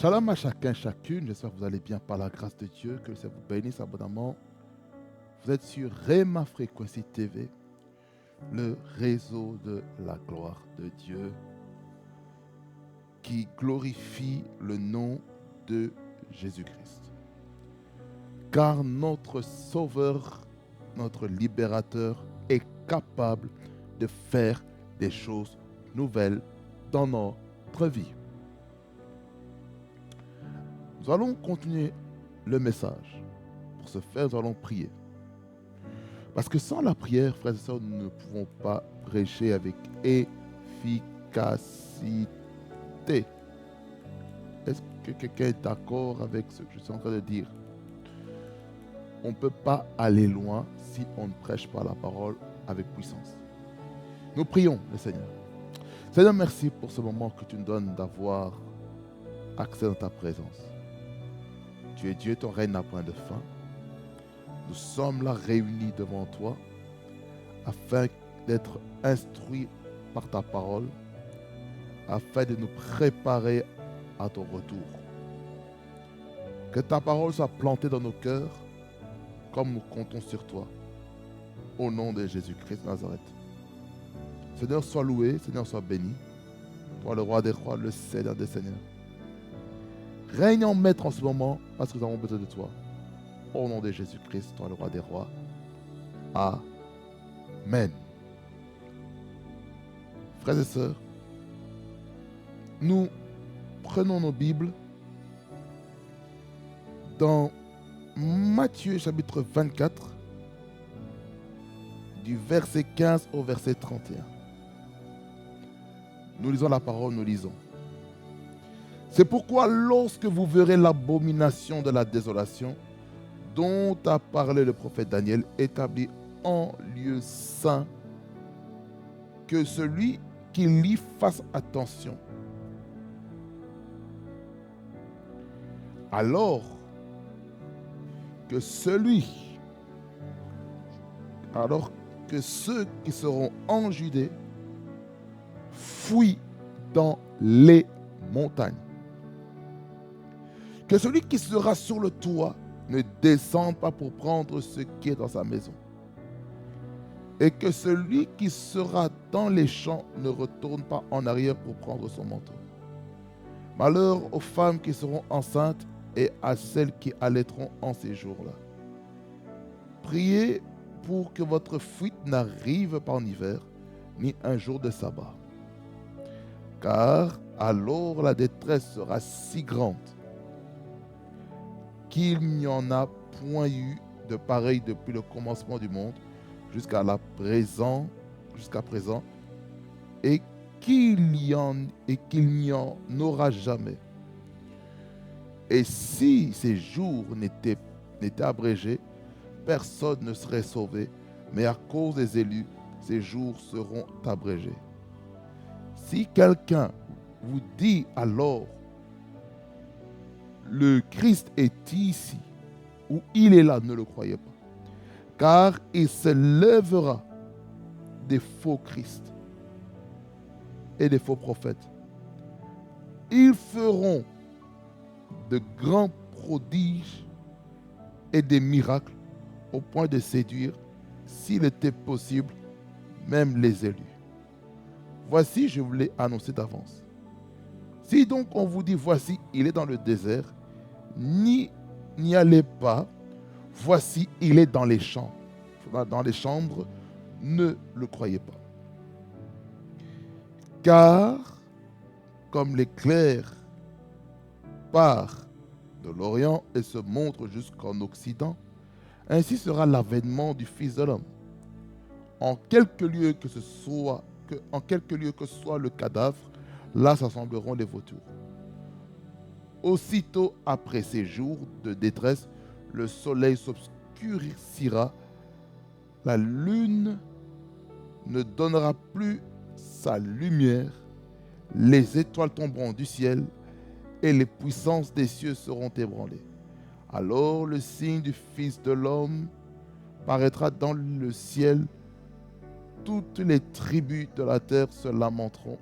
Shalom à chacun, chacune. J'espère que vous allez bien par la grâce de Dieu, que le Seigneur vous bénisse abondamment. Vous êtes sur Rema Frequency TV, le réseau de la gloire de Dieu qui glorifie le nom de Jésus-Christ. Car notre Sauveur, notre Libérateur est capable de faire des choses nouvelles dans notre vie. Nous allons continuer le message. Pour ce faire, nous allons prier. Parce que sans la prière, frères et sœurs, nous ne pouvons pas prêcher avec efficacité. Est-ce que quelqu'un est d'accord avec ce que je suis en train de dire? On ne peut pas aller loin si on ne prêche pas la parole avec puissance. Nous prions le Seigneur. Seigneur, merci pour ce moment que tu nous donnes d'avoir accès dans ta présence. Tu es Dieu, ton règne n'a point de fin. Nous sommes là réunis devant toi afin d'être instruits par ta parole, afin de nous préparer à ton retour. Que ta parole soit plantée dans nos cœurs comme nous comptons sur toi. Au nom de Jésus-Christ de Nazareth. Seigneur, sois loué, Seigneur, sois béni. Toi, le roi des rois, le Seigneur des seigneurs. Règne en maître en ce moment parce que nous avons besoin de toi. Au nom de Jésus-Christ, toi le roi des rois. Amen. Frères et sœurs, nous prenons nos Bibles dans Matthieu chapitre 24, du verset 15 au verset 31. Nous lisons la parole, nous lisons. C'est pourquoi lorsque vous verrez l'abomination de la désolation dont a parlé le prophète Daniel, établi en lieu saint, que celui qui lit fasse attention. Alors que ceux qui seront en Judée fuient dans les montagnes. Que celui qui sera sur le toit ne descende pas pour prendre ce qui est dans sa maison. Et que celui qui sera dans les champs ne retourne pas en arrière pour prendre son manteau. Malheur aux femmes qui seront enceintes et à celles qui allaiteront en ces jours-là. Priez pour que votre fuite n'arrive pas en hiver, ni un jour de sabbat. Car alors la détresse sera si grande qu'il n'y en a point eu de pareil depuis le commencement du monde jusqu'à présent, et qu'il n'y en aura jamais. Et si ces jours n'étaient abrégés, personne ne serait sauvé, mais à cause des élus, ces jours seront abrégés. Si quelqu'un vous dit alors, le Christ est ici, ou il est là, ne le croyez pas. Car il se lèvera des faux Christ et des faux prophètes. Ils feront de grands prodiges et des miracles au point de séduire, s'il était possible, même les élus. Voici, je vous l'ai annoncé d'avance. Si donc on vous dit, voici, il est dans le désert, n'y allez pas, voici, il est dans les champs. Dans les chambres, ne le croyez pas. Car, comme l'éclair part de l'Orient et se montre jusqu'en Occident, ainsi sera l'avènement du Fils de l'homme. En quelque lieu que ce soit le cadavre, là s'assembleront les vautours. Aussitôt après ces jours de détresse, le soleil s'obscurcira, la lune ne donnera plus sa lumière, les étoiles tomberont du ciel et les puissances des cieux seront ébranlées. Alors le signe du Fils de l'homme paraîtra dans le ciel. Toutes les tribus de la terre se lamenteront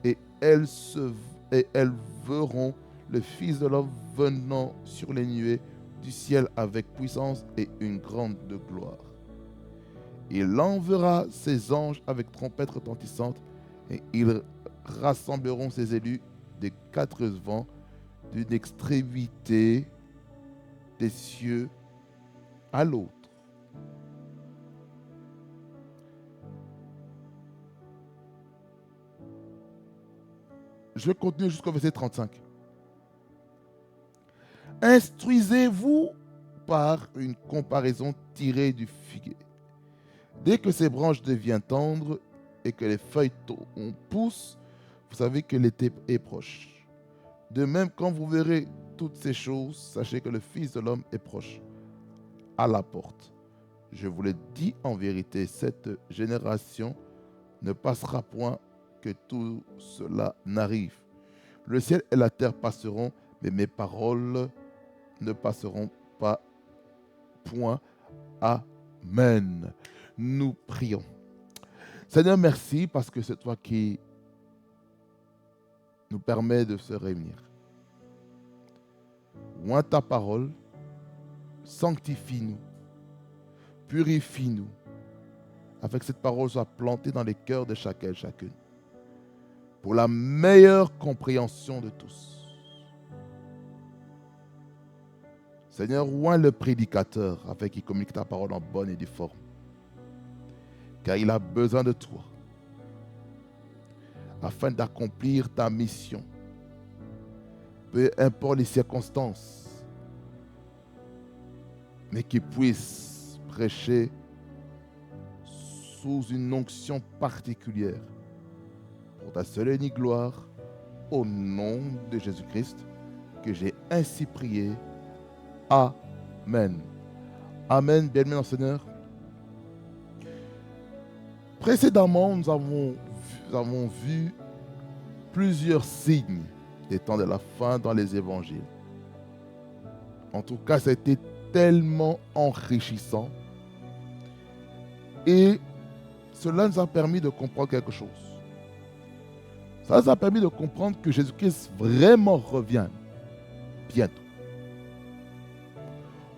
et elles verront le Fils de l'homme venant sur les nuées du ciel avec puissance et une grande gloire. Il enverra ses anges avec trompette retentissante et ils rassembleront ses élus des quatre vents d'une extrémité des cieux à l'autre. Je vais continuer jusqu'au verset 35. Instruisez-vous par une comparaison tirée du figuier. Dès que ses branches deviennent tendres et que les feuilles poussent, vous savez que l'été est proche. De même, quand vous verrez toutes ces choses, sachez que le Fils de l'homme est proche, à la porte. Je vous le dis en vérité, cette génération ne passera point que tout cela n'arrive. Le ciel et la terre passeront, mais mes paroles ne passeront pas. Point. Amen. Nous prions. Seigneur, merci parce que c'est toi qui nous permets de se réunir. Oins ta parole, sanctifie-nous, purifie-nous, afin que cette parole soit plantée dans les cœurs de chacun et chacune, pour la meilleure compréhension de tous. Seigneur, oins le prédicateur afin qu'il communique ta parole en bonne et due forme, car il a besoin de toi, afin d'accomplir ta mission, peu importe les circonstances, mais qu'il puisse prêcher sous une onction particulière, pour ta seule et unique gloire, au nom de Jésus-Christ, que j'ai ainsi prié. Amen. Amen. Bien-aimé dans le Seigneur. Précédemment, nous avons vu plusieurs signes des temps de la fin dans les évangiles. En tout cas, ça a été tellement enrichissant. Et cela nous a permis de comprendre quelque chose. Ça nous a permis de comprendre que Jésus-Christ vraiment revient bientôt.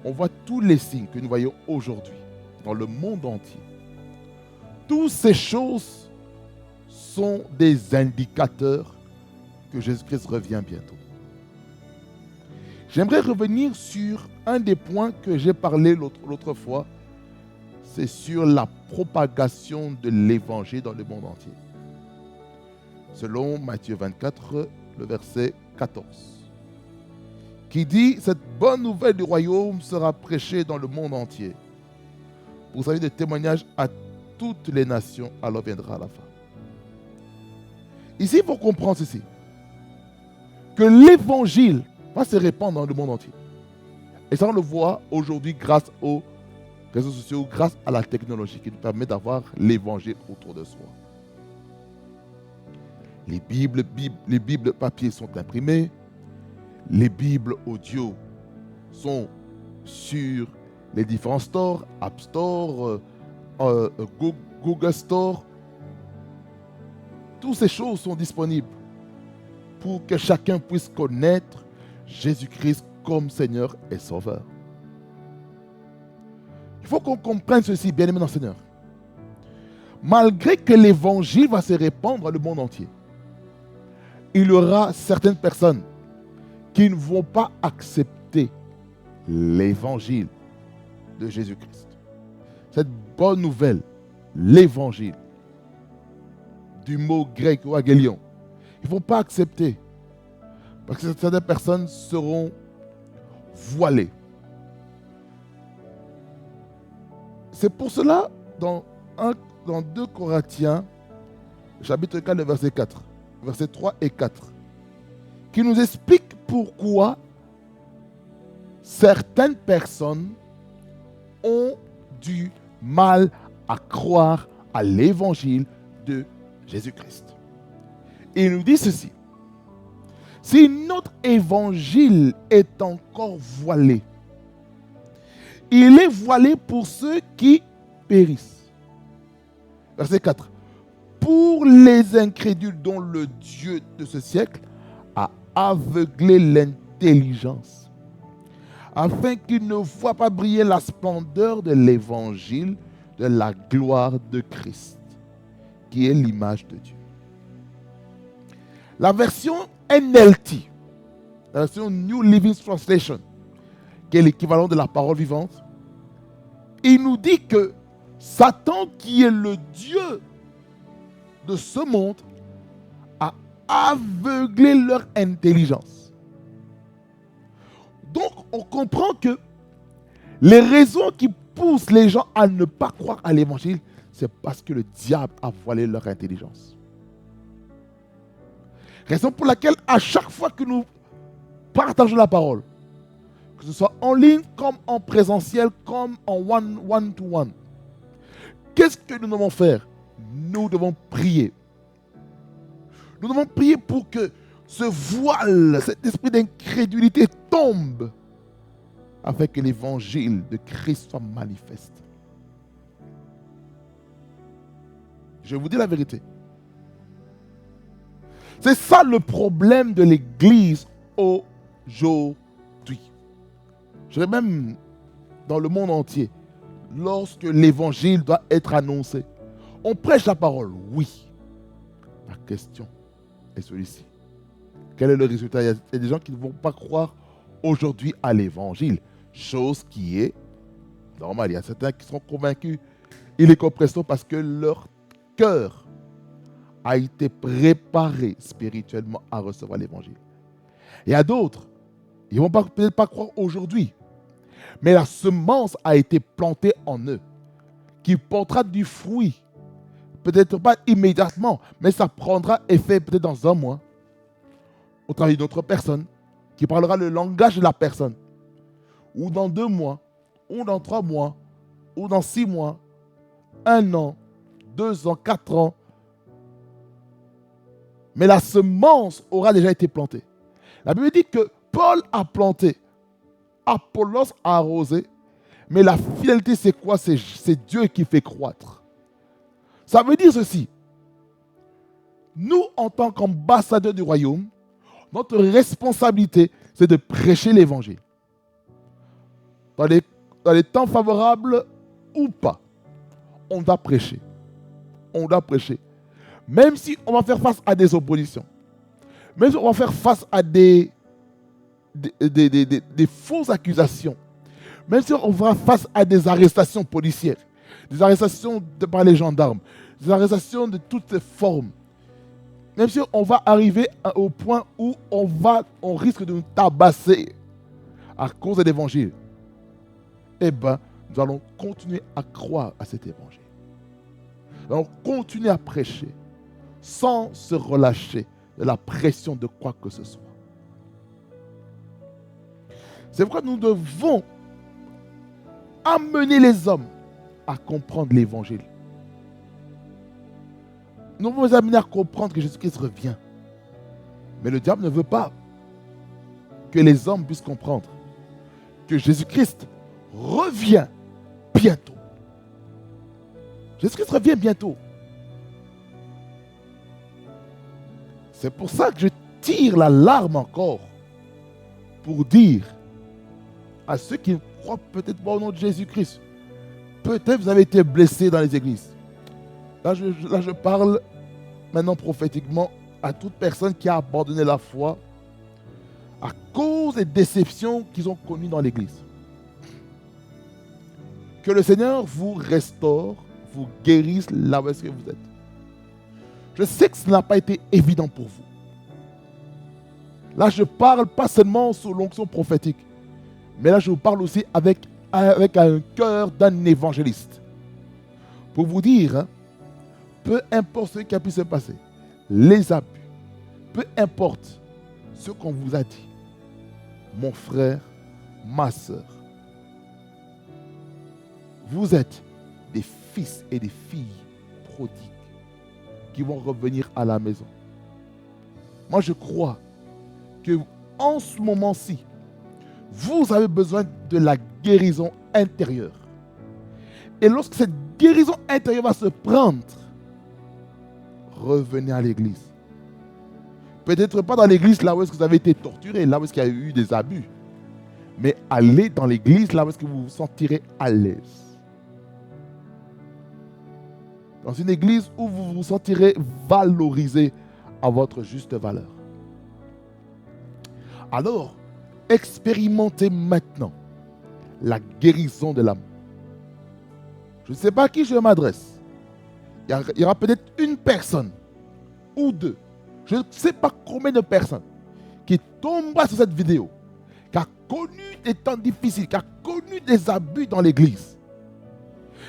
On voit tous les signes que nous voyons aujourd'hui dans le monde entier. Toutes ces choses sont des indicateurs que Jésus-Christ revient bientôt. J'aimerais revenir sur un des points que j'ai parlé l'autre fois. C'est sur la propagation de l'évangile dans le monde entier. Selon Matthieu 24, le verset 14, qui dit « Cette bonne nouvelle du royaume sera prêchée dans le monde entier pour servir de témoignage à toutes les nations, alors viendra la fin. » Ici, il faut comprendre ceci, que l'évangile va se répandre dans le monde entier. Et ça, on le voit aujourd'hui grâce aux réseaux sociaux, grâce à la technologie qui nous permet d'avoir l'évangile autour de soi. Les Bibles papier sont imprimées, les Bibles audio sont sur les différents stores, App Store, Google Store. Toutes ces choses sont disponibles pour que chacun puisse connaître Jésus-Christ comme Seigneur et Sauveur. Il faut qu'on comprenne ceci, bien-aimés dans le Seigneur. Malgré que l'évangile va se répandre dans le monde entier, il y aura certaines personnes qui ne vont pas accepter l'évangile de Jésus-Christ. Cette bonne nouvelle, l'évangile, du mot grec ou agélion, ils ne vont pas accepter. Parce que certaines personnes seront voilées. C'est pour cela, dans 2 Corinthiens, chapitre 4, le verset 4, versets 3 et 4, qui nous explique pourquoi certaines personnes ont du mal à croire à l'évangile de Jésus-Christ. Il nous dit ceci: si notre évangile est encore voilé, il est voilé pour ceux qui périssent. Verset 4. Pour les incrédules dont le Dieu de ce siècle a aveugler l'intelligence, afin qu'ils ne voient pas briller la splendeur de l'évangile de la gloire de Christ, qui est l'image de Dieu. La version NLT, la version New Living Translation, qui est l'équivalent de la parole vivante, il nous dit que Satan, qui est le Dieu de ce monde, a aveuglé leur intelligence. Donc, on comprend que les raisons qui poussent les gens à ne pas croire à l'évangile, c'est parce que le diable a voilé leur intelligence. Raison pour laquelle, à chaque fois que nous partageons la parole, que ce soit en ligne, comme en présentiel, comme en one-to-one, qu'est-ce que nous devons faire? Nous devons prier. Nous devons prier pour que ce voile, cet esprit d'incrédulité tombe, afin que l'évangile de Christ soit manifeste. Je vous dis la vérité. C'est ça le problème de l'Église aujourd'hui. Je dirais même dans le monde entier, lorsque l'évangile doit être annoncé, on prêche la parole, oui. La question est celui-ci. Quel est le résultat? Il y a des gens qui ne vont pas croire aujourd'hui à l'évangile, chose qui est normale. Il y a certains qui seront convaincus illico presto parce que leur cœur a été préparé spirituellement à recevoir l'évangile. Il y a d'autres, ils ne vont peut-être pas croire aujourd'hui, mais la semence a été plantée en eux, qui portera du fruit. Peut-être pas immédiatement, mais ça prendra effet peut-être dans 1 mois, au travers d'autres personnes, qui parlera le langage de la personne, ou dans 2 mois, ou dans 3 mois, ou dans 6 mois, 1 an, 2 ans, 4 ans. Mais la semence aura déjà été plantée. La Bible dit que Paul a planté, Apollos a arrosé, mais la fidélité c'est quoi? C'est Dieu qui fait croître. Ça veut dire ceci. Nous, en tant qu'ambassadeurs du royaume, notre responsabilité, c'est de prêcher l'évangile. Dans les temps favorables ou pas, on doit prêcher. On doit prêcher. Même si on va faire face à des oppositions, même si on va faire face à des fausses accusations, même si on va face à des arrestations policières, des arrestations par les gendarmes, des arrestations de toutes les formes, même si on va arriver au point où on risque de nous tabasser à cause de l'évangile, eh bien, nous allons continuer à croire à cet évangile. Nous allons continuer à prêcher sans se relâcher de la pression de quoi que ce soit. C'est pourquoi nous devons amener les hommes à comprendre l'évangile. Nous devons les amener à comprendre que Jésus-Christ revient. Mais le diable ne veut pas que les hommes puissent comprendre que Jésus-Christ revient bientôt. Jésus-Christ revient bientôt. C'est pour ça que je tire la larme encore pour dire à ceux qui ne croient peut-être pas au nom de Jésus-Christ, peut-être vous avez été blessés dans les églises. Là, je parle maintenant prophétiquement à toute personne qui a abandonné la foi à cause des déceptions qu'ils ont connues dans l'église. Que le Seigneur vous restaure, vous guérisse là où est-ce que vous êtes. Je sais que ce n'a pas été évident pour vous. Là, je parle pas seulement sous l'onction prophétique, mais là, je vous parle aussi avec un cœur d'un évangéliste. Pour vous dire, hein, peu importe ce qui a pu se passer, les abus, peu importe ce qu'on vous a dit, mon frère, ma soeur, vous êtes des fils et des filles prodigues qui vont revenir à la maison. Moi, je crois que en ce moment-ci, vous avez besoin de la guérison intérieure. Et lorsque cette guérison intérieure va se prendre, revenez à l'église. Peut-être pas dans l'église là où est-ce que vous avez été torturé, là où est-ce qu'il y a eu des abus. Mais allez dans l'église là où est-ce que vous vous sentirez à l'aise. Dans une église où vous vous sentirez valorisé à votre juste valeur. Alors, expérimentez maintenant la guérison de l'âme. Je ne sais pas à qui je m'adresse. Il y aura peut-être une personne ou deux. Je ne sais pas combien de personnes qui tombera sur cette vidéo, qui a connu des temps difficiles, qui a connu des abus dans l'église,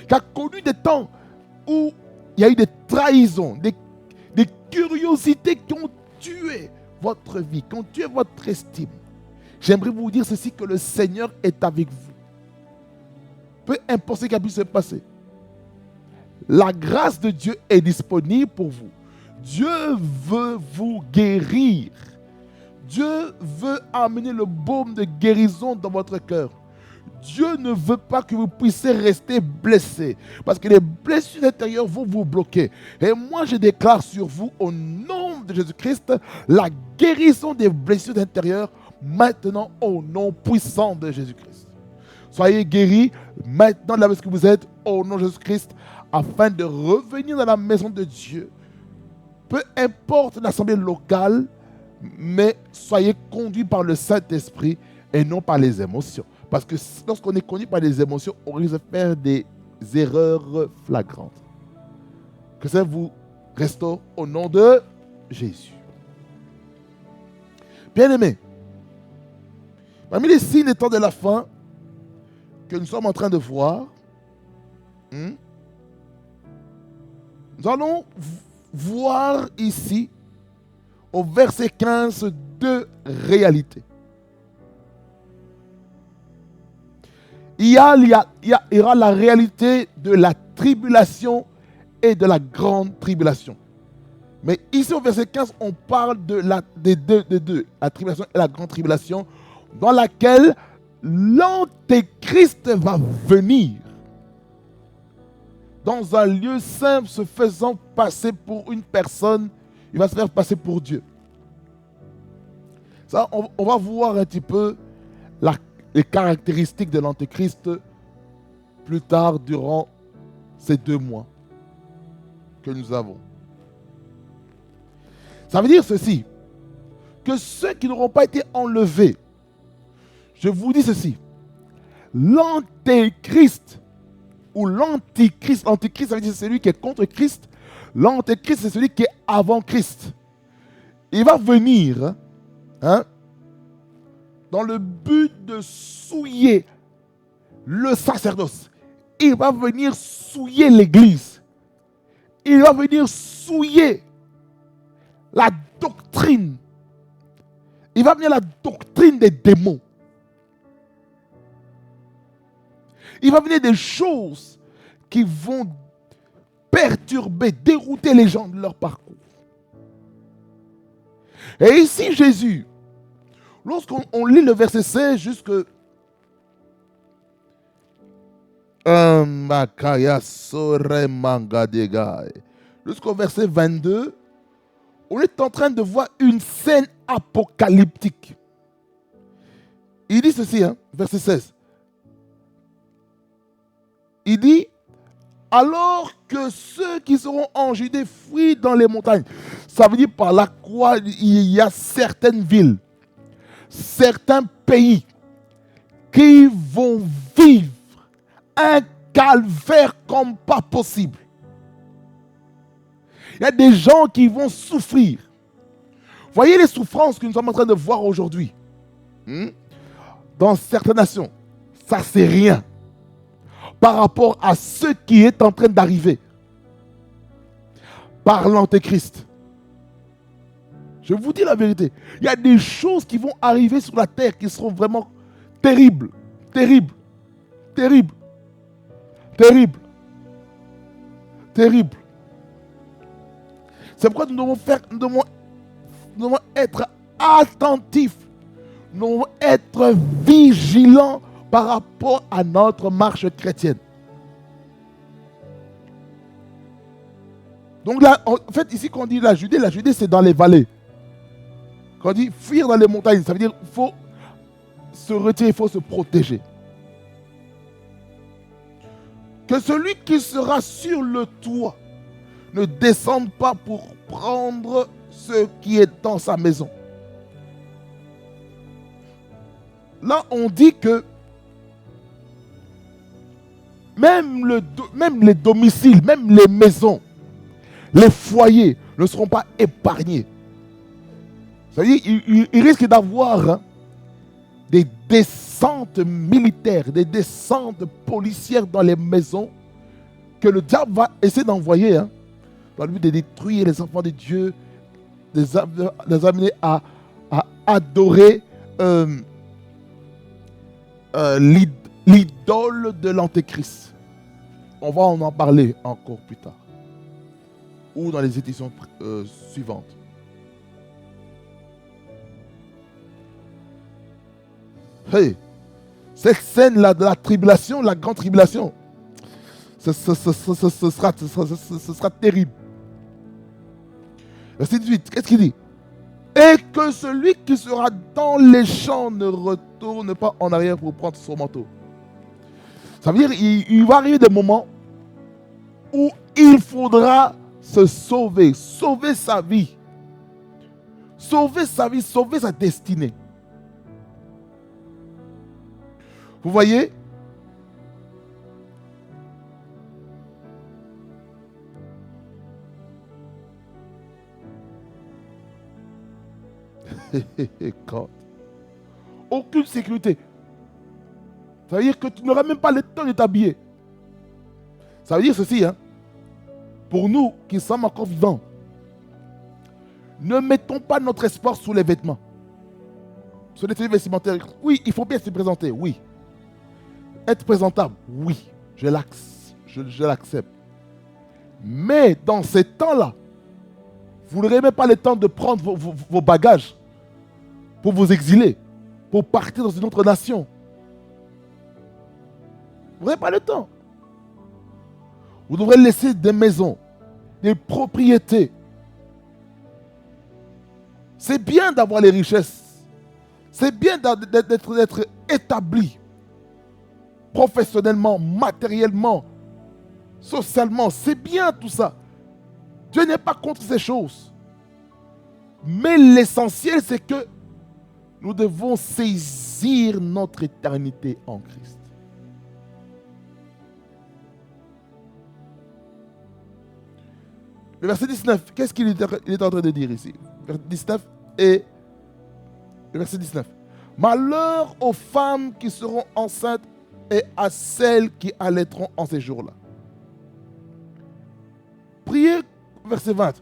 qui a connu des temps où il y a eu des trahisons, des curiosités qui ont tué votre vie, qui ont tué votre estime. J'aimerais vous dire ceci, que le Seigneur est avec vous. Peu importe ce qui a pu se passer. La grâce de Dieu est disponible pour vous. Dieu veut vous guérir. Dieu veut amener le baume de guérison dans votre cœur. Dieu ne veut pas que vous puissiez rester blessé, parce que les blessures intérieures vont vous bloquer. Et moi, je déclare sur vous, au nom de Jésus-Christ, la guérison des blessures intérieures, maintenant au nom puissant de Jésus-Christ. Soyez guéris maintenant là où vous êtes, au nom de Jésus-Christ, afin de revenir dans la maison de Dieu. Peu importe l'assemblée locale, mais soyez conduits par le Saint-Esprit et non par les émotions. Parce que lorsqu'on est conduit par les émotions, on risque de faire des erreurs flagrantes. Que ça vous restaure au nom de Jésus. Bien-aimés, parmi les signes des temps de la fin que nous sommes en train de voir, nous allons voir ici, au verset 15, deux réalités. Il y aura la réalité de la tribulation et de la grande tribulation. Mais ici au verset 15, on parle des deux, la tribulation et la grande tribulation, dans laquelle l'Antéchrist va venir dans un lieu simple, se faisant passer pour une personne. Il va se faire passer pour Dieu. Ça, on va voir un petit peu les caractéristiques de l'Antéchrist plus tard durant ces 2 mois que nous avons. Ça veut dire ceci, que ceux qui n'auront pas été enlevés, je vous dis ceci, l'Antéchrist ou l'Antichrist, l'Antichrist, ça veut dire celui qui est contre Christ, l'Antéchrist, c'est celui qui est avant Christ. Il va venir, dans le but de souiller le sacerdoce. Il va venir souiller l'église. Il va venir souiller la doctrine. Il va venir la doctrine des démons. Il va venir des choses qui vont perturber, dérouter les gens de leur parcours. Et ici, Jésus, lorsqu'on lit le verset 16 jusque jusqu'au verset 22, on est en train de voir une scène apocalyptique. Il dit ceci, verset 16. Il dit, alors que ceux qui seront en Judée fuient dans les montagnes. Ça veut dire par la croix, il y a certaines villes, certains pays qui vont vivre un calvaire comme pas possible. Il y a des gens qui vont souffrir. Voyez les souffrances que nous sommes en train de voir aujourd'hui. Dans certaines nations, ça c'est rien par rapport à ce qui est en train d'arriver par l'Antéchrist. Je vous dis la vérité. Il y a des choses qui vont arriver sur la terre qui seront vraiment terribles. Terribles. Terribles. Terribles. Terribles. C'est pourquoi nous devons être attentifs. Nous devons être vigilants par rapport à notre marche chrétienne. Donc là, en fait, ici, quand on dit la Judée c'est dans les vallées. Quand on dit fuir dans les montagnes, ça veut dire qu'il faut se retirer, il faut se protéger. Que celui qui sera sur le toit ne descende pas pour prendre ce qui est dans sa maison. Là, on dit que même les domiciles, même les maisons, les foyers ne seront pas épargnés. Ça veut dire qu'il risque d'avoir des descentes militaires, des descentes policières dans les maisons que le diable va essayer d'envoyer dans le but de détruire les enfants de Dieu, les amener à adorer l'idole de l'Antéchrist. On va en parler encore plus tard. Ou dans les éditions suivantes. Hey, cette scène-là de la tribulation, la grande tribulation, ce sera terrible. Verset 18, qu'est-ce qu'il dit? Et que celui qui sera dans les champs ne retourne pas en arrière pour prendre son manteau. Ça veut dire qu'il va arriver des moments où il faudra se sauver, sauver sa vie, sauver sa destinée. Vous voyez? Aucune sécurité. Ça veut dire que tu n'auras même pas le temps de t'habiller. Ça veut dire ceci, pour nous qui sommes encore vivants, ne mettons pas notre espoir sous les vêtements, sur les tenues vestimentaires. Oui, il faut bien se présenter, oui. Être présentable, oui, je l'accepte. Mais dans ces temps-là, vous n'aurez même pas le temps de prendre vos bagages pour vous exiler, pour partir dans une autre nation. Vous n'aurez pas le temps. Vous devrez laisser des maisons, des propriétés. C'est bien d'avoir les richesses. C'est bien d'être établi professionnellement, matériellement, socialement. C'est bien tout ça. Dieu n'est pas contre ces choses. Mais l'essentiel, c'est que nous devons saisir notre éternité en Christ. Le verset 19, qu'est-ce qu'il est en train de dire ici? Verset 19 et le verset 19. Malheur aux femmes qui seront enceintes et à celles qui allaiteront en ces jours-là. Priez, verset 20.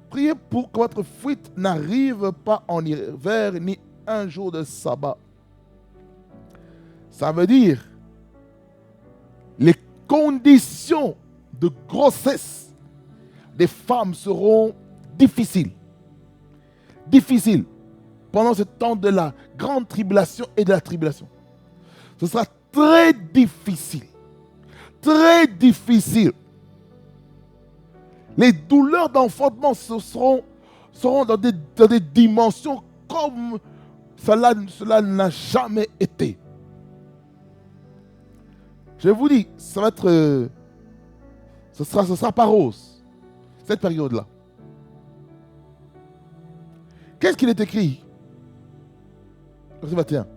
Priez pour que votre fuite n'arrive pas en hiver ni un jour de sabbat. Ça veut dire les conditions de grossesse des femmes seront difficiles. Difficiles pendant ce temps de la grande tribulation et de la tribulation. Ce sera très difficile. Très difficile. Les douleurs d'enfantement seront dans des dimensions comme cela n'a jamais été. Je vous dis, ça va être... ce sera pas rose, cette période-là. Qu'est-ce qu'il est écrit? Verset 21.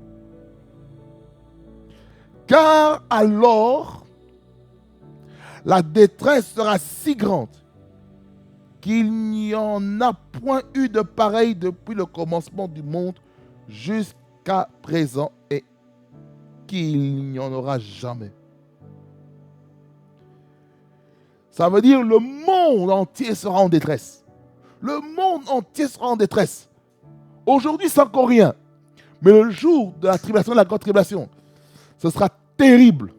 Car alors, la détresse sera si grande qu'il n'y en a point eu de pareil depuis le commencement du monde jusqu'à présent et qu'il n'y en aura jamais. Ça veut dire le monde entier sera en détresse. Le monde entier sera en détresse. Aujourd'hui, c'est encore rien. Mais le jour de la tribulation, de la grande tribulation, ce sera terrible.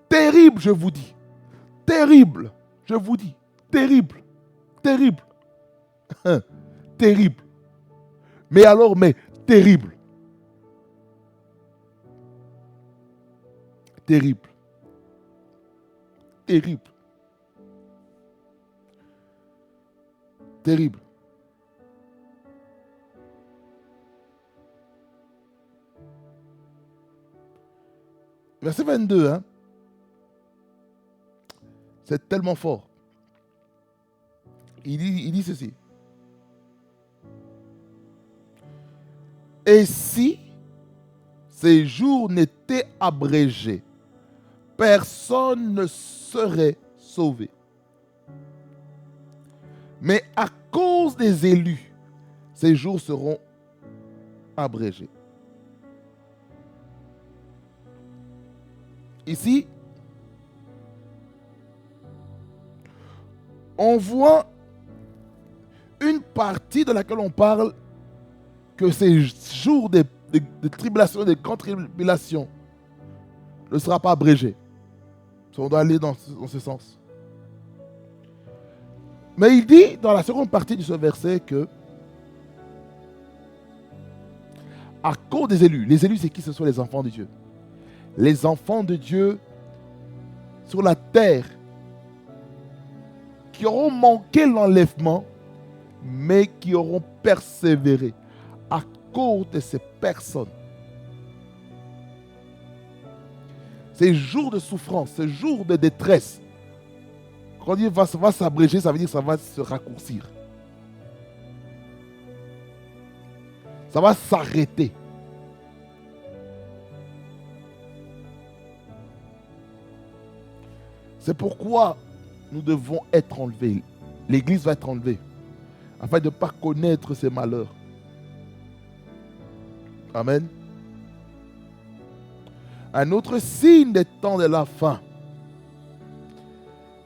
Terrible, je vous dis. Terrible, je vous dis. Terrible. Terrible. Terrible. Mais alors, terrible. Terrible. Terrible. Terrible. Verset 22, hein. C'est tellement fort. Il dit ceci. Et si ces jours n'étaient abrégés, personne ne serait sauvé. Mais à cause des élus, ces jours seront abrégés. Ici, on voit une partie dans laquelle on parle que ces jours de tribulation, de grandes tribulations, ne sera pas abrégé. On doit aller dans ce sens. Mais il dit dans la seconde partie de ce verset que à cause des élus, les élus c'est qui? Ce sont les enfants de Dieu. Les enfants de Dieu sur la terre qui auront manqué l'enlèvement, mais qui auront persévéré à cause de ces personnes. Ces jours de souffrance, ces jours de détresse, quand il va s'abréger, ça veut dire que ça va se raccourcir. Ça va s'arrêter. C'est pourquoi nous devons être enlevés. L'Église va être enlevée afin de ne pas connaître ces malheurs. Amen. Un autre signe des temps de la fin,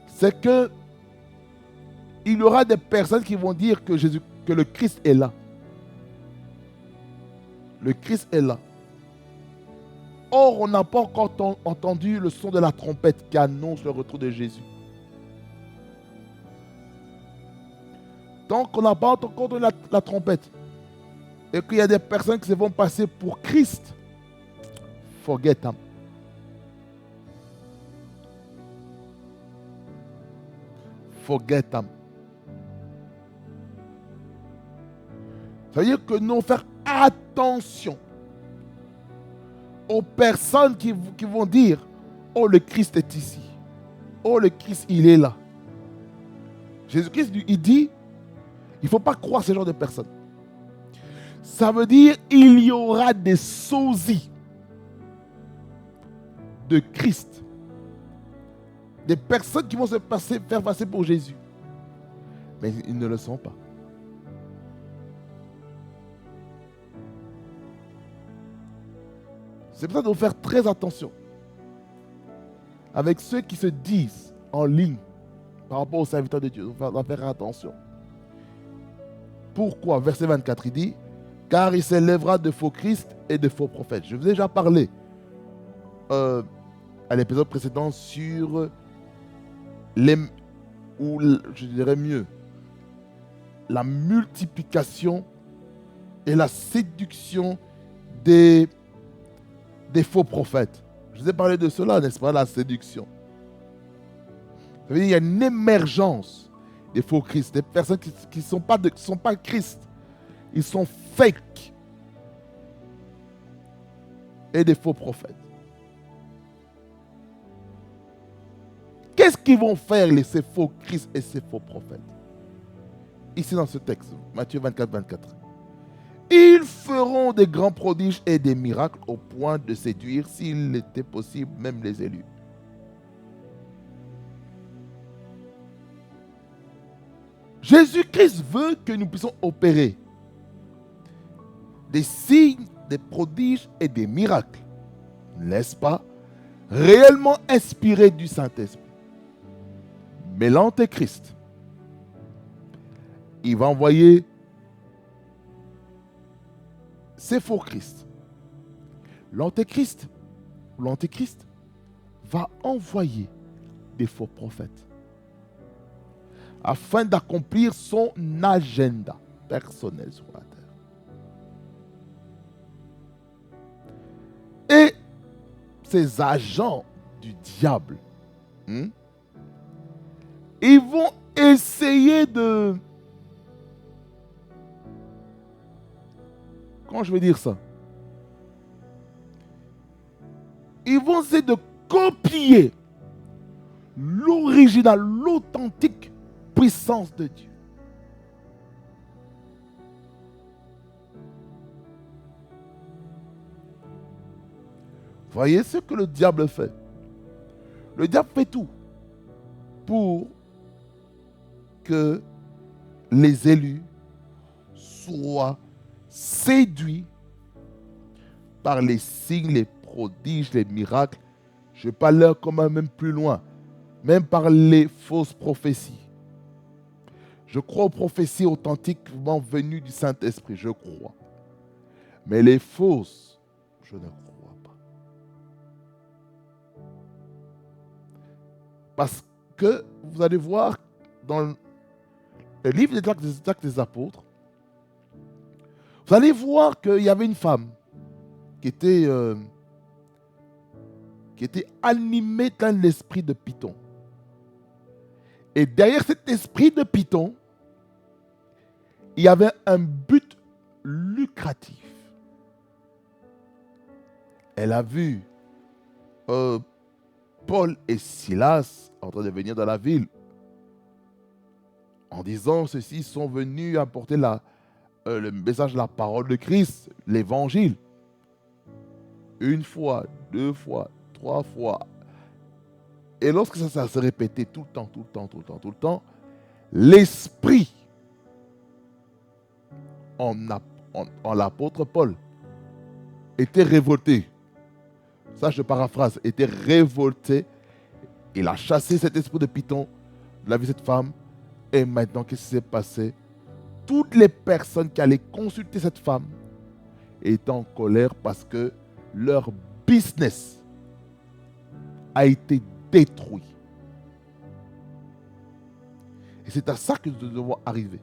c'est que il y aura des personnes qui vont dire que le Christ est là. Le Christ est là. Or, on n'a pas encore entendu le son de la trompette qui annonce le retour de Jésus. Tant qu'on n'a pas entendu la trompette et qu'il y a des personnes qui se vont passer pour Christ, forget them. Forget them. Ça veut dire que nous devons faire attention aux personnes qui vont dire « Oh, le Christ est ici. Oh, le Christ, il est là. » Jésus-Christ, il dit, il ne faut pas croire ce genre de personnes. Ça veut dire il y aura des sosies de Christ. Des personnes qui vont faire passer pour Jésus. Mais ils ne le sont pas. C'est pour ça qu'il faut faire très attention avec ceux qui se disent en ligne par rapport aux serviteurs de Dieu. On va faire attention. Pourquoi? Verset 24, il dit « Car il s'élèvera de faux Christ et de faux prophètes. » Je vous ai déjà parlé à l'épisode précédent sur ou je dirais mieux, la multiplication et la séduction des faux prophètes. Je vous ai parlé de cela, n'est-ce pas, la séduction. Ça veut dire qu'il y a une émergence des faux Christ, des personnes qui ne sont pas Christ. Ils sont fake. Et des faux prophètes. Qu'est-ce qu'ils vont faire, ces faux Christ et ces faux prophètes? Ici dans ce texte, Matthieu 24, 24. Ils feront des grands prodiges et des miracles au point de séduire, s'il était possible, même les élus. Jésus-Christ veut que nous puissions opérer des signes, des prodiges et des miracles, n'est-ce pas, réellement inspirés du Saint-Esprit. Mais l'Antéchrist, il va envoyer ces faux Christ. L'Antéchrist va envoyer des faux prophètes afin d'accomplir son agenda personnel sur la terre. Et ces agents du diable, ils vont essayer de... Comment je vais dire ça? Ils vont essayer de copier l'original, l'authentique puissance de Dieu. Voyez ce que le diable fait. Le diable fait tout pour que les élus soient séduits par les signes, les prodiges, les miracles. Je parle là comme même plus loin, même par les fausses prophéties. Je crois aux prophéties authentiquement venues du Saint-Esprit, je crois. Mais les fausses, je ne crois pas. Parce que vous allez voir dans le livre des Actes des Apôtres, vous allez voir qu'il y avait une femme qui était animée d'un esprit de Python. Et derrière cet esprit de Python, il y avait un but lucratif. Elle a vu Paul et Silas en train de venir dans la ville en disant ceux-ci sont venus apporter le message de la parole de Christ, l'évangile. Une fois, deux fois, trois fois. Et lorsque ça se répétait tout le temps, l'esprit en l'apôtre Paul était révolté. Ça, je paraphrase, était révolté. Il a chassé cet esprit de Python, il a vu cette femme. Et maintenant, qu'est-ce qui s'est passé? Toutes les personnes qui allaient consulter cette femme étaient en colère parce que leur business a été détruit. Et c'est à ça que nous devons arriver.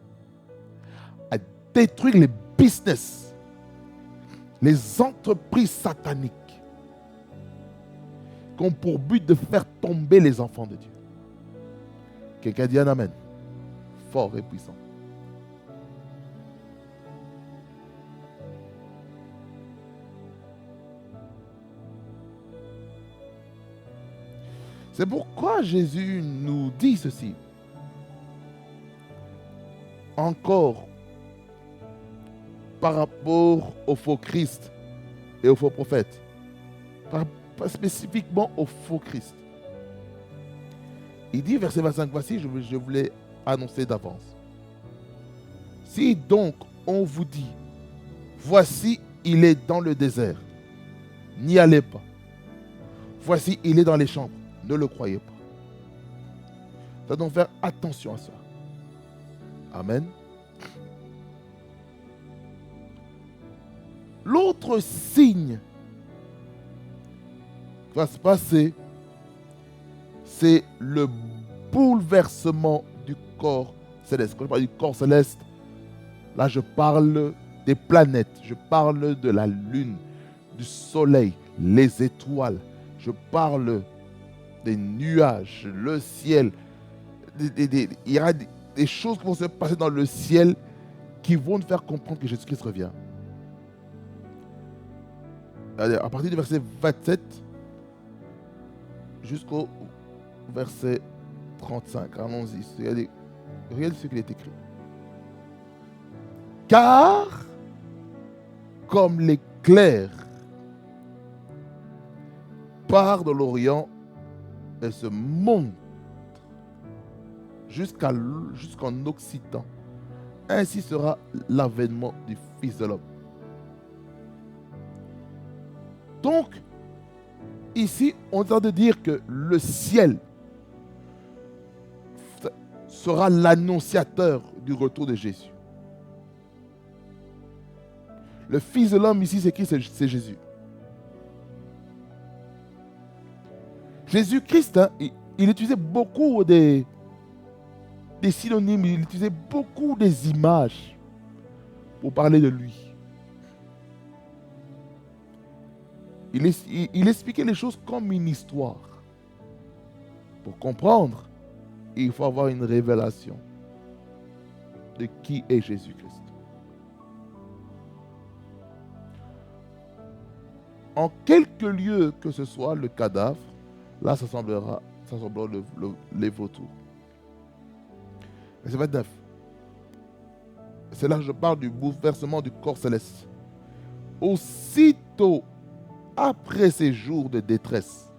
À détruire les business, les entreprises sataniques qui ont pour but de faire tomber les enfants de Dieu. Quelqu'un dit un amen. Fort et puissant. C'est pourquoi Jésus nous dit ceci. Encore, par rapport au faux Christ et aux faux prophètes, spécifiquement au faux Christ. Il dit, verset 25, voici, je voulais annoncer d'avance. Si donc on vous dit, voici, il est dans le désert, n'y allez pas. Voici, il est dans les chambres, ne le croyez pas. Nous devons faire attention à ça. Amen. L'autre signe qui va se passer, c'est le bouleversement du corps céleste. Quand je parle du corps céleste, là je parle des planètes, je parle de la lune, du soleil, les étoiles, je parle des nuages, le ciel. Il y aura des choses qui vont se passer dans le ciel qui vont nous faire comprendre que Jésus-Christ revient. À partir du verset 27 jusqu'au verset 35. Allons-y. Regardez ce qu'il est écrit. Car, comme l'éclair part de l'Orient et se monte jusqu'en Occident, ainsi sera l'avènement du Fils de l'homme. Donc, ici, on est en train de dire que le ciel sera l'annonciateur du retour de Jésus. Le Fils de l'homme ici, c'est qui? C'est Jésus. Jésus-Christ, hein, il utilisait beaucoup des synonymes, il utilisait beaucoup des images pour parler de lui. Il expliquait les choses comme une histoire. Pour comprendre, il faut avoir une révélation de qui est Jésus-Christ. En quelque lieu que ce soit, le cadavre, là, ça semblera les vautours. Verset 29. C'est là que je parle du bouleversement du corps céleste. Aussitôt après ces jours de détresse,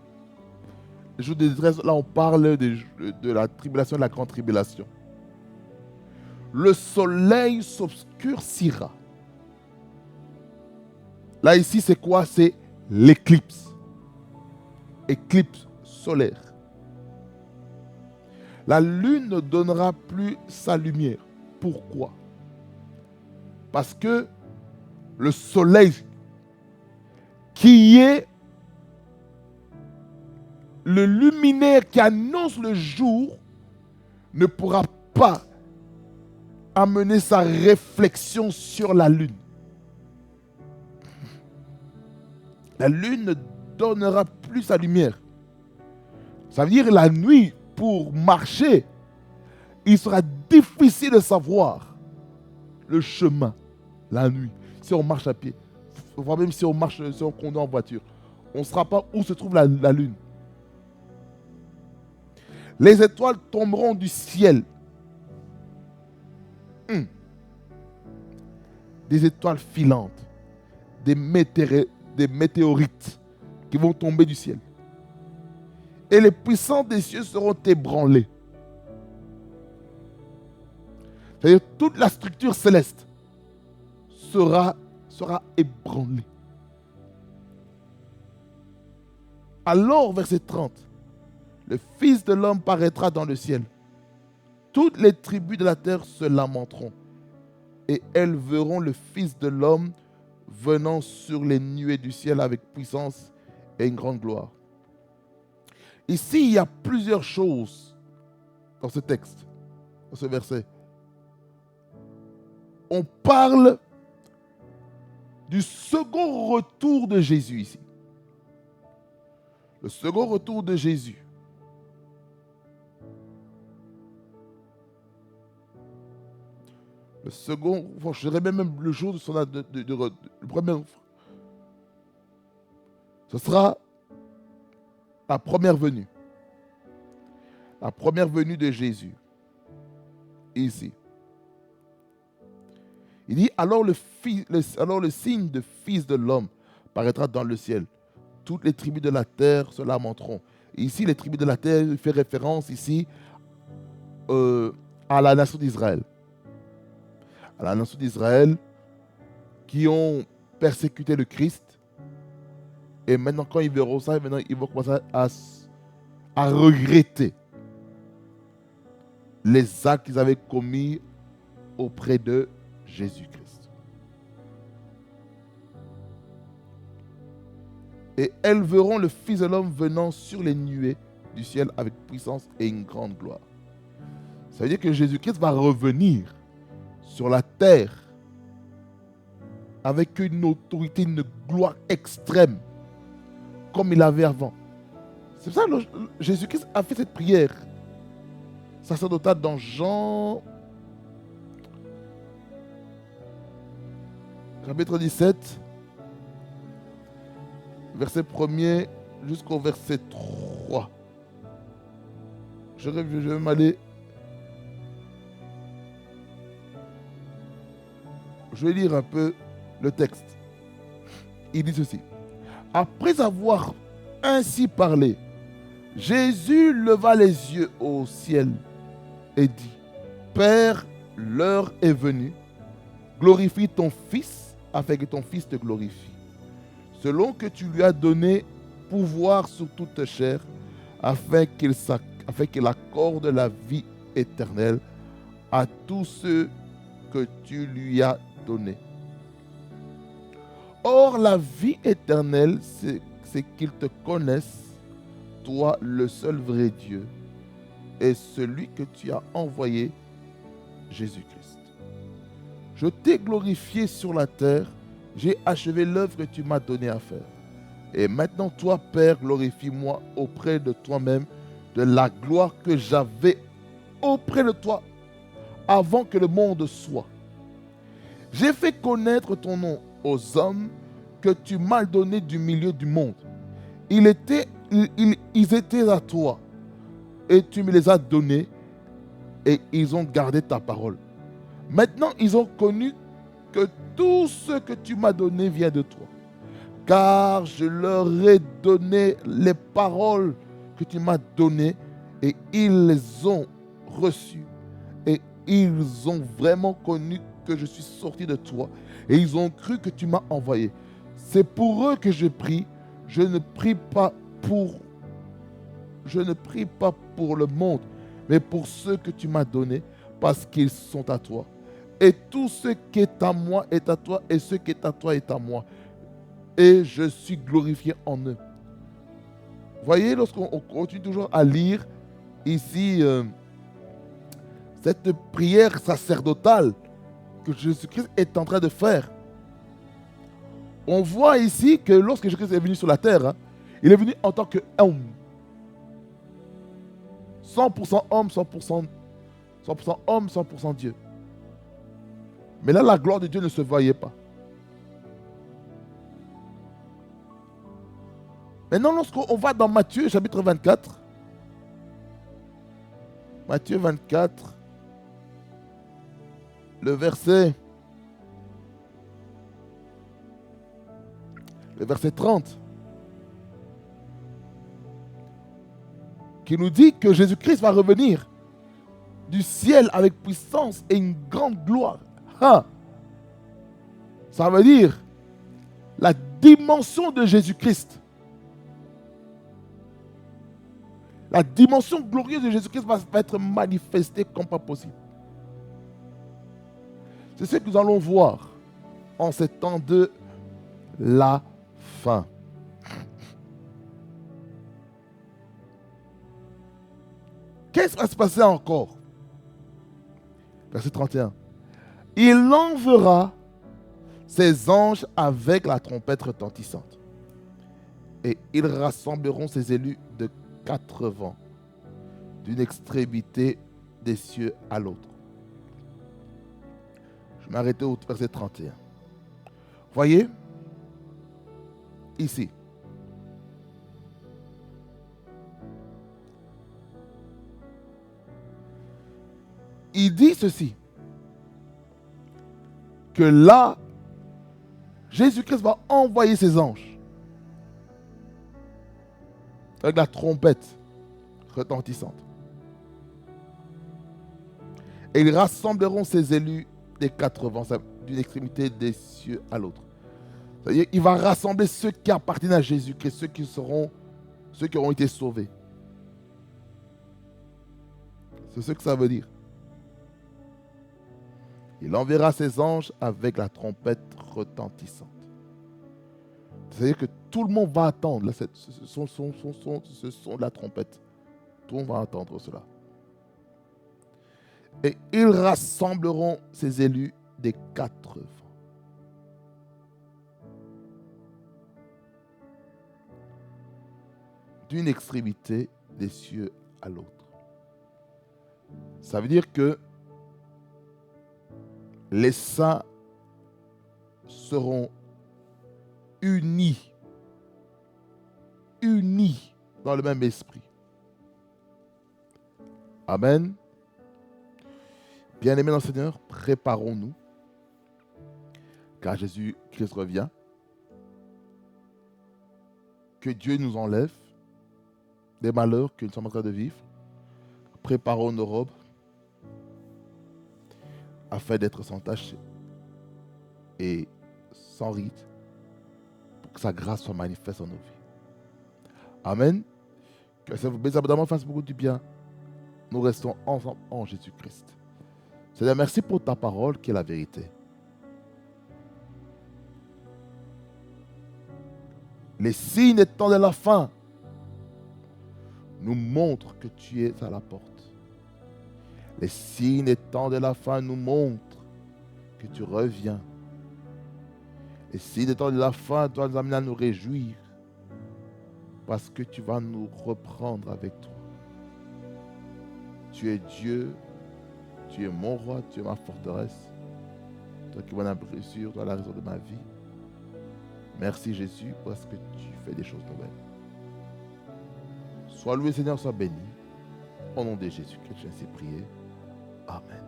les jours de détresse, là on parle de la tribulation, de la grande tribulation. Le soleil s'obscurcira. Là ici c'est quoi? C'est l'éclipse. Éclipse solaire. La lune ne donnera plus sa lumière. Pourquoi? Parce que le soleil, qui est le luminaire qui annonce le jour, ne pourra pas amener sa réflexion sur la lune. La lune ne donnera plus sa lumière. Ça veut dire la nuit, pour marcher, il sera difficile de savoir le chemin la nuit. Si on marche à pied, voire même si on marche, si on conduit en voiture, on ne saura pas où se trouve la lune. Les étoiles tomberont du ciel. Des étoiles filantes, des météorites qui vont tomber du ciel. Et les puissants des cieux seront ébranlés. C'est-à-dire toute la structure céleste sera ébranlée. Alors, verset 30, le Fils de l'homme paraîtra dans le ciel. Toutes les tribus de la terre se lamenteront. Et elles verront le Fils de l'homme venant sur les nuées du ciel avec puissance et une grande gloire. Ici, il y a plusieurs choses dans ce texte, dans ce verset. On parle du second retour de Jésus ici. Le second retour de Jésus. Le second, je dirais même le jour de son le premier. Ce sera la première venue. La première venue de Jésus. Ici. Il dit, alors le signe de Fils de l'homme paraîtra dans le ciel. Toutes les tribus de la terre se lamenteront. Et ici, les tribus de la terre, il fait référence ici à la nation d'Israël. À la nation d'Israël qui ont persécuté le Christ. Et maintenant, quand ils verront ça, maintenant, ils vont commencer à regretter les actes qu'ils avaient commis auprès de Jésus-Christ. Et elles verront le Fils de l'homme venant sur les nuées du ciel avec puissance et une grande gloire. Ça veut dire que Jésus-Christ va revenir sur la terre avec une autorité, une gloire extrême, comme il avait avant. C'est pour ça que Jésus-Christ a fait cette prière sacerdotale dans Jean chapitre 17, verset 1er jusqu'au verset 3. Je vais m'aller. Je vais lire un peu le texte. Il dit ceci. Après avoir ainsi parlé, Jésus leva les yeux au ciel et dit, Père, l'heure est venue, glorifie ton Fils afin que ton Fils te glorifie, selon que tu lui as donné pouvoir sur toute chair, afin qu'il accorde la vie éternelle à tous ceux que tu lui as donnés. Or, la vie éternelle, c'est qu'ils te connaissent, toi, le seul vrai Dieu, et celui que tu as envoyé, Jésus-Christ. Je t'ai glorifié sur la terre, j'ai achevé l'œuvre que tu m'as donnée à faire. Et maintenant, toi, Père, glorifie-moi auprès de toi-même de la gloire que j'avais auprès de toi avant que le monde soit. J'ai fait connaître ton nom aux hommes que tu m'as donnés du milieu du monde. Ils étaient à toi et tu me les as donnés et ils ont gardé ta parole. Maintenant, ils ont connu que tout ce que tu m'as donné vient de toi. Car je leur ai donné les paroles que tu m'as données et ils les ont reçues. Et ils ont vraiment connu que je suis sorti de toi et ils ont cru que tu m'as envoyé. C'est pour eux que je prie. Je ne prie pas pour le monde, mais pour ceux que tu m'as donnés, parce qu'ils sont à toi. Et tout ce qui est à moi est à toi, et ce qui est à toi est à moi. Et je suis glorifié en eux. Voyez, lorsqu'on continue toujours à lire ici cette prière sacerdotale que Jésus-Christ est en train de faire, on voit ici que lorsque Jésus-Christ est venu sur la terre, il est venu en tant qu'homme. 100% homme, 100% homme, 100% Dieu. Mais là, la gloire de Dieu ne se voyait pas. Maintenant, lorsqu'on va dans Matthieu, chapitre 24, Matthieu 24, le verset 30, qui nous dit que Jésus-Christ va revenir du ciel avec puissance et une grande gloire. Ça veut dire la dimension de Jésus-Christ. La dimension glorieuse de Jésus-Christ va être manifestée comme pas possible. C'est ce que nous allons voir en ces temps de la fin. Qu'est-ce qui va se passer encore? Verset 31. Il enverra ses anges avec la trompette retentissante. Et ils rassembleront ses élus de 4 vents, d'une extrémité des cieux à l'autre. Je vais m'arrêter au verset 31. Voyez, ici, il dit ceci, que là, Jésus-Christ va envoyer ses anges avec la trompette retentissante. Et ils rassembleront ses élus des 4 vents, d'une extrémité des cieux à l'autre. C'est-à-dire, il va rassembler ceux qui appartiennent à Jésus-Christ, ceux qui auront été sauvés. C'est ce que ça veut dire. Il enverra ses anges avec la trompette retentissante. C'est-à-dire que tout le monde va attendre ce son de la trompette. Tout le monde va entendre cela. Et ils rassembleront ses élus des 4 vents. D'une extrémité des cieux à l'autre. Ça veut dire que les saints seront unis dans le même esprit. Amen. Bien-aimés dans le Seigneur, préparons-nous, car Jésus-Christ revient. Que Dieu nous enlève des malheurs que nous sommes en train de vivre. Préparons nos robes afin d'être sans tache et sans ride, pour que sa grâce soit manifeste en nos vies. Amen. Que ça vous bénisse abondamment, fasse beaucoup du bien. Nous restons ensemble en Jésus-Christ. Seigneur, merci pour ta parole qui est la vérité. Les signes étant de la fin nous montrent que tu es à la porte. Les signes étant de la fin nous montrent que tu reviens. Les signes étant de la fin doivent nous amener à nous réjouir parce que tu vas nous reprendre avec toi. Tu es Dieu, tu es mon roi, tu es ma forteresse. Toi qui vois la blessure, toi la raison de ma vie. Merci Jésus parce que tu fais des choses nouvelles. Sois loué Seigneur, sois béni. Au nom de Jésus, que tu aies ainsi prié. Amen.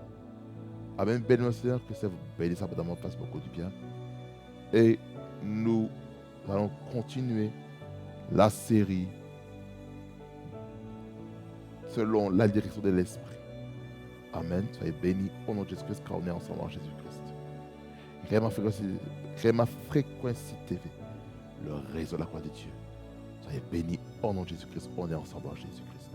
Amen. Béni Seigneur, que ça vous bénisse abondamment, fasse beaucoup du bien. Et nous allons continuer la série selon la direction de l'Esprit. Amen. Soyez bénis au nom de Jésus-Christ, car on est ensemble en Jésus-Christ. Réma Fréquency TV, le réseau de la croix de Dieu. Soyez bénis au nom de Jésus-Christ, on est ensemble en Jésus-Christ.